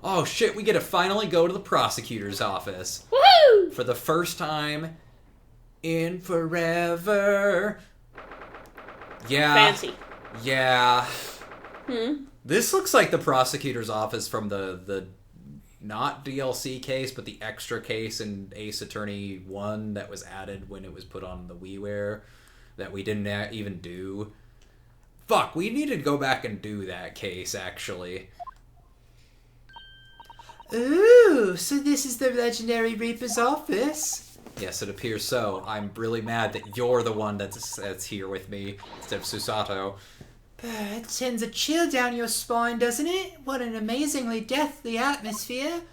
Oh shit, we get to finally go to the prosecutor's office. Woohoo! For the first time in forever. Yeah. Fancy. Yeah. Hmm? This looks like the prosecutor's office from the not DLC case, but the extra case in Ace Attorney 1 that was added when it was put on the WiiWare that we didn't even do. Fuck, we need to go back and do that case, actually. Ooh, so this is the legendary Reaper's office? Yes, it appears so. I'm really mad that you're the one that's here with me instead of Susato. It sends a chill down your spine, doesn't it? What an amazingly deathly atmosphere.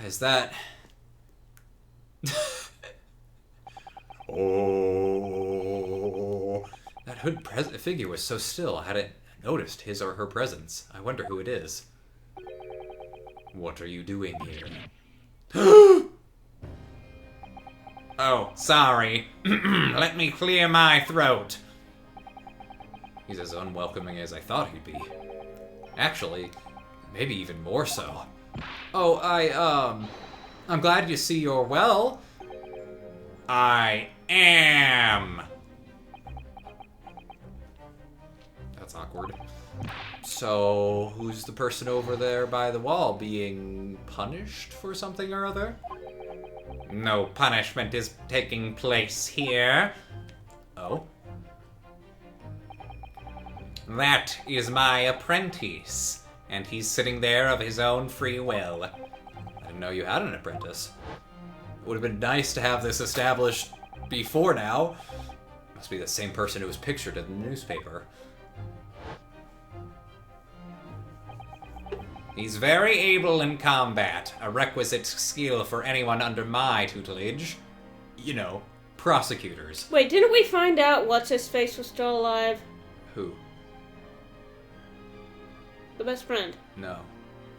Is that... Oh... That hood figure was so still, I hadn't noticed his or her presence. I wonder who it is. What are you doing here? Oh, sorry. Let me clear my throat. He's as unwelcoming as I thought he'd be. Actually, maybe even more so. Oh, I'm glad you see you're well. I am. That's awkward. So, who's the person over there by the wall being punished for something or other? No punishment is taking place here. Oh? That is my apprentice, and he's sitting there of his own free will. I didn't know you had an apprentice. It would have been nice to have this established before now. Must be the same person who was pictured in the newspaper. He's very able in combat, a requisite skill for anyone under my tutelage. You know, prosecutors. Wait, didn't we find out what's-his-face was still alive? Who? The best friend. No.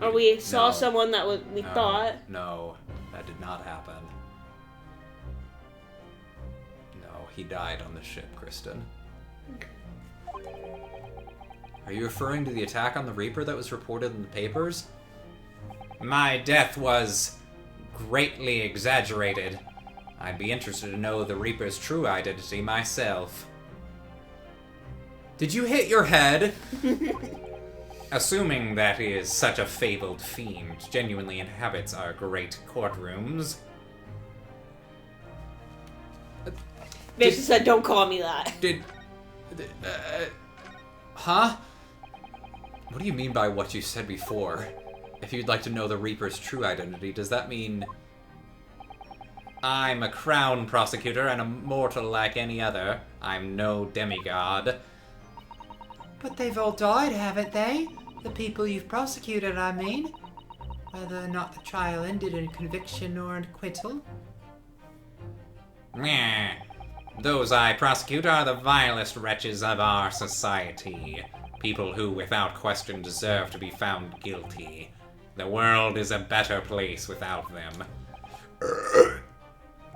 Or we saw No. someone that we thought. No, that did not happen. No, he died on the ship, Kristen. Are you referring to the attack on the Reaper that was reported in the papers? My death was greatly exaggerated. I'd be interested to know the Reaper's true identity myself. Did you hit your head? Assuming that he is such a fabled fiend, genuinely inhabits our great courtrooms. Basically said, don't call me that. Huh? What do you mean by what you said before? If you'd like to know the Reaper's true identity, does that mean... I'm a crown prosecutor and a mortal like any other. I'm no demigod. But they've all died, haven't they? The people you've prosecuted, I mean. Whether or not the trial ended in conviction or an acquittal. Meh. Those I prosecute are the vilest wretches of our society. People who, without question, deserve to be found guilty. The world is a better place without them.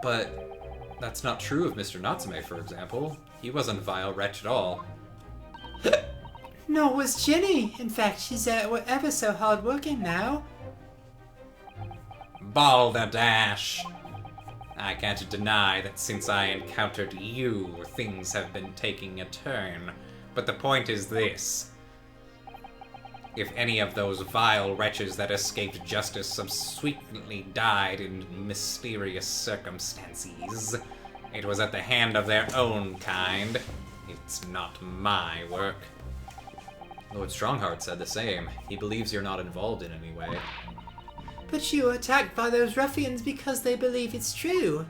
But that's not true of Mr. Natsume, for example. He wasn't a vile wretch at all. Nor was Jenny. In fact, she's ever so hard-working now. Balderdash! I can't deny that since I encountered you, things have been taking a turn. But the point is this. If any of those vile wretches that escaped justice subsequently died in mysterious circumstances, it was at the hand of their own kind. It's not my work. Lord Strongheart said the same. He believes you're not involved in any way. But you were attacked by those ruffians because they believe it's true.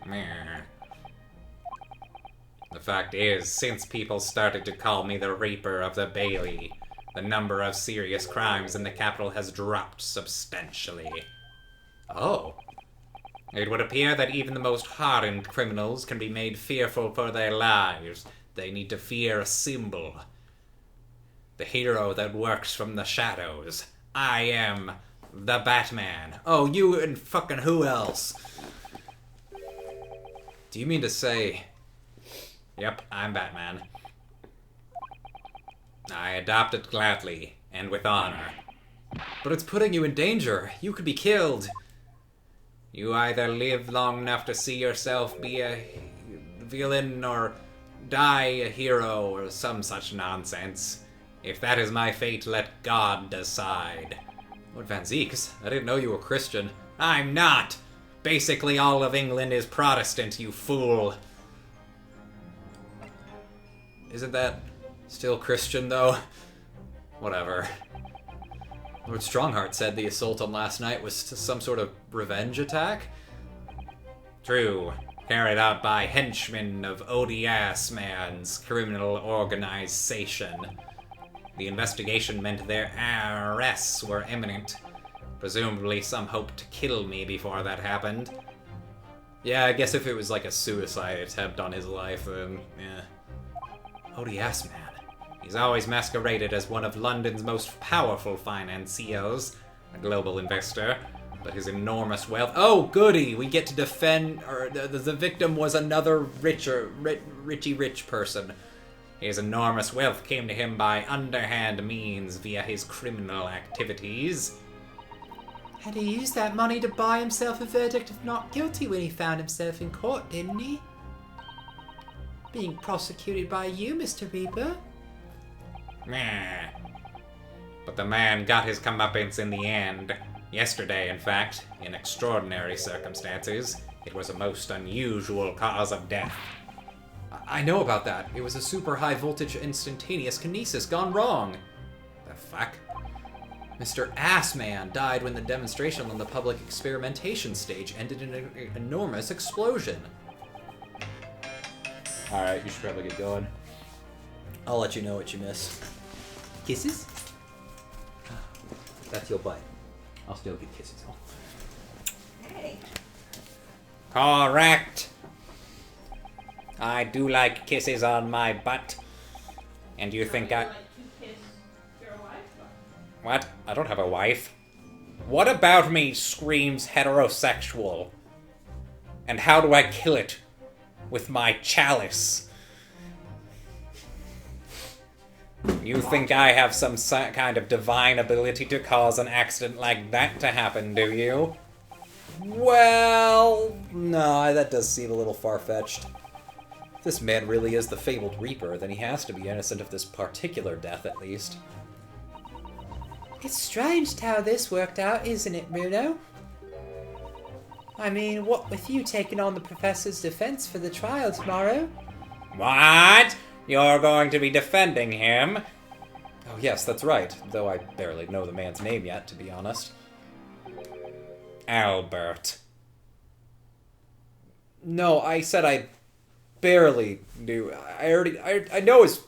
Meh. The fact is, since people started to call me the Reaper of the Bailey, the number of serious crimes in the capital has dropped substantially. Oh. It would appear that even the most hardened criminals can be made fearful for their lives. They need to fear a symbol. The hero that works from the shadows. I am the Batman. Oh, you and fucking who else? Do you mean to say... Yep, I'm Batman. I adopt it gladly. and with honor. But it's putting you in danger. You could be killed. You either live long enough to see yourself be a villain or die a hero or some such nonsense. If that is my fate, let God decide. Lord Van Zeeks, I didn't know you were Christian. I'm not! Basically all of England is Protestant, you fool. Isn't that still Christian, though? Whatever. Lord Strongheart said the assault on last night was some sort of revenge attack? True. Carried out by henchmen of ODS Man's criminal organization. The investigation meant their arrests were imminent. Presumably some hoped to kill me before that happened. Yeah, I guess if it was like a suicide attempt on his life, then, yeah. ODS Man. He's always masqueraded as one of London's most powerful financiers, a global investor, but his enormous wealth... Oh, goody! We get to defend... Or the victim was another richy rich person. His enormous wealth came to him by underhand means via his criminal activities. Had he used that money to buy himself a verdict of not guilty when he found himself in court, didn't he? Being prosecuted by you, Mr. Reaper. Meh. But the man got his comeuppance in the end. Yesterday, in fact, in extraordinary circumstances. It was a most unusual cause of death. I know about that. It was a super high voltage instantaneous kinesis gone wrong. The fuck? Mr. Assman died when the demonstration on the public experimentation stage ended in an enormous explosion. Alright, you should probably get going. I'll let you know what you missed. Kisses? That's your butt. I'll still get kisses. Hey. Correct. I do like kisses on my butt. And you think I... Like to kiss your wife? What? I don't have a wife. What about me screams heterosexual? And how do I kill it? With my chalice. You think I have some kind of divine ability to cause an accident like that to happen, do you? Well, no, that does seem a little far-fetched. If this man really is the fabled Reaper, then he has to be innocent of this particular death, at least. It's strange how this worked out, isn't it, Bruno? I mean, what with you taking on the Professor's defense for the trial tomorrow? What? You're going to be defending him? Oh yes, that's right, though I barely know the man's name yet, to be honest. Albert. No, I said I barely knew. I know his...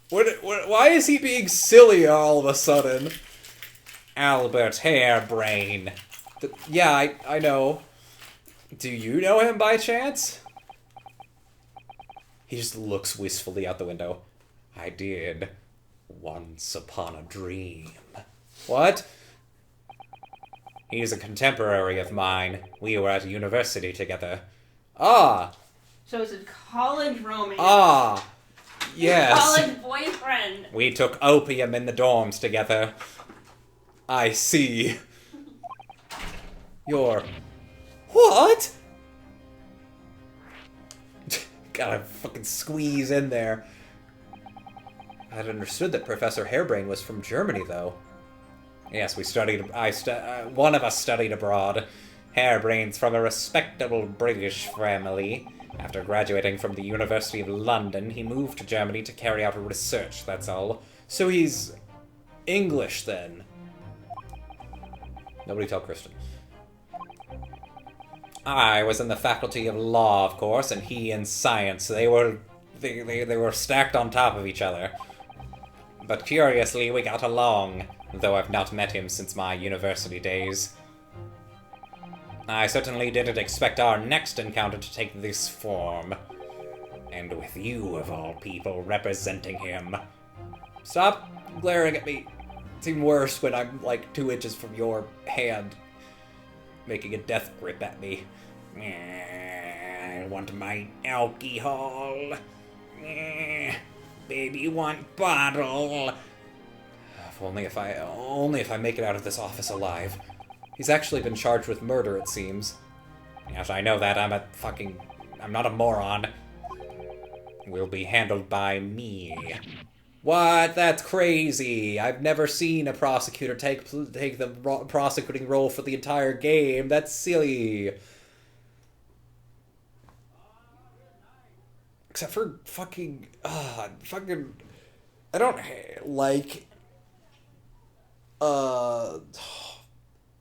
Why is he being silly all of a sudden? Albert Hairbrain. Yeah, I know. Do you know him by chance? He just looks wistfully out the window. I did. Once upon a dream. What? He's a contemporary of mine. We were at university together. Ah! So it's a college romance. Ah! Yes. College boyfriend. We took opium in the dorms together. I see. You're... What? Gotta fucking squeeze in there. I'd understood that Professor Hairbrain was from Germany, though. Yes, we studied... one of us studied abroad. Hairbrain's from a respectable British family. After graduating from the University of London, he moved to Germany to carry out research, that's all. So he's... English, then? Nobody tell Kristen. I was in the faculty of law, of course, and he in science. They were stacked on top of each other. But curiously, we got along, though I've not met him since my university days. I certainly didn't expect our next encounter to take this form. And with you, of all people, representing him. Stop glaring at me. It's even worse when I'm like 2 inches from your hand, making a death grip at me. I want my alcohol. Baby want bottle. Only if I make it out of this office alive. He's actually been charged with murder, it seems. Yes, I know that. I'm not a moron. Will be handled by me. What? That's crazy. I've never seen a prosecutor take the prosecuting role for the entire game. That's silly. Except for fucking... I don't like...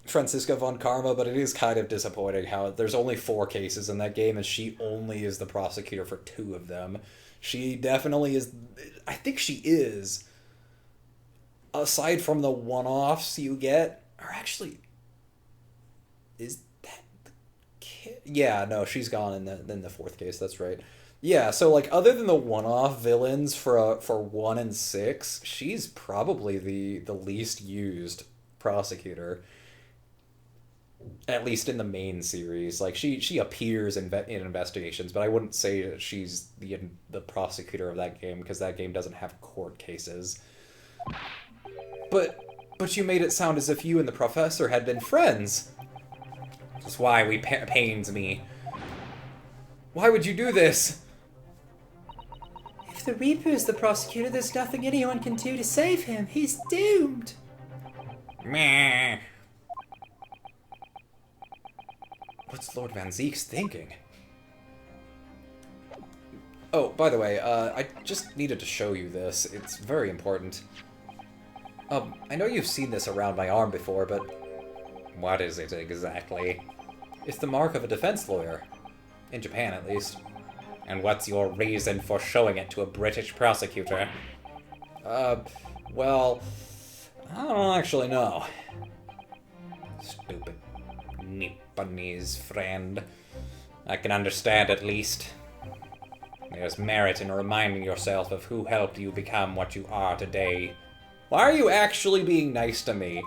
Franziska von Karma, but it is kind of disappointing how there's only 4 cases in that game, and she only is the prosecutor for 2 of them. She definitely is... I think she is. Aside from the one-offs you get... Or actually... Is that the kid? Yeah, no, she's gone in the 4th case, that's right. Yeah, so, like, other than the one-off villains for 1 and 6, she's probably the least used prosecutor. At least in the main series. Like, she appears in investigations, but I wouldn't say that she's the prosecutor of that game, because that game doesn't have court cases. But you made it sound as if you and the professor had been friends. That's why pains me. Why would you do this? If the Reaper is the prosecutor, there's nothing anyone can do to save him. He's doomed. Meh. What's Lord Van Zeek's thinking? Oh, by the way, I just needed to show you this. It's very important. I know you've seen this around my arm before, but... What is it exactly? It's the mark of a defense lawyer. In Japan, at least. And what's your reason for showing it to a British prosecutor? Well... I don't actually know. Stupid Nipponese friend. I can understand at least. There's merit in reminding yourself of who helped you become what you are today. Why are you actually being nice to me?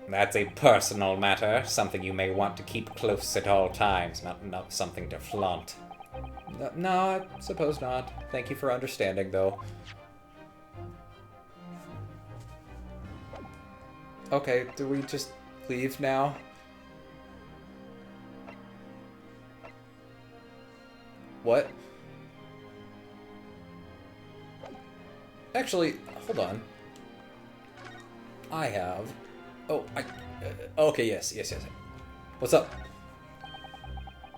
That's a personal matter, something you may want to keep close at all times, not something to flaunt. No, I suppose not. Thank you for understanding, though. Okay, do we just leave now? What? Actually, hold on. I have... Oh, okay, yes. What's up?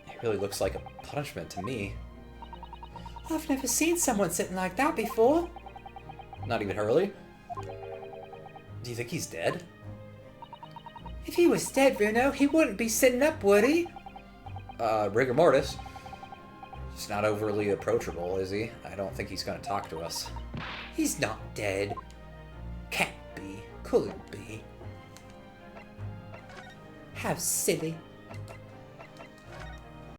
It really looks like a punishment to me. I've never seen someone sitting like that before. Not even Hurley? Do you think he's dead? If he was dead, Bruno, he wouldn't be sitting up, would he? Rigor mortis. He's not overly approachable, is he? I don't think he's gonna talk to us. He's not dead. Can't be. Couldn't be. How silly.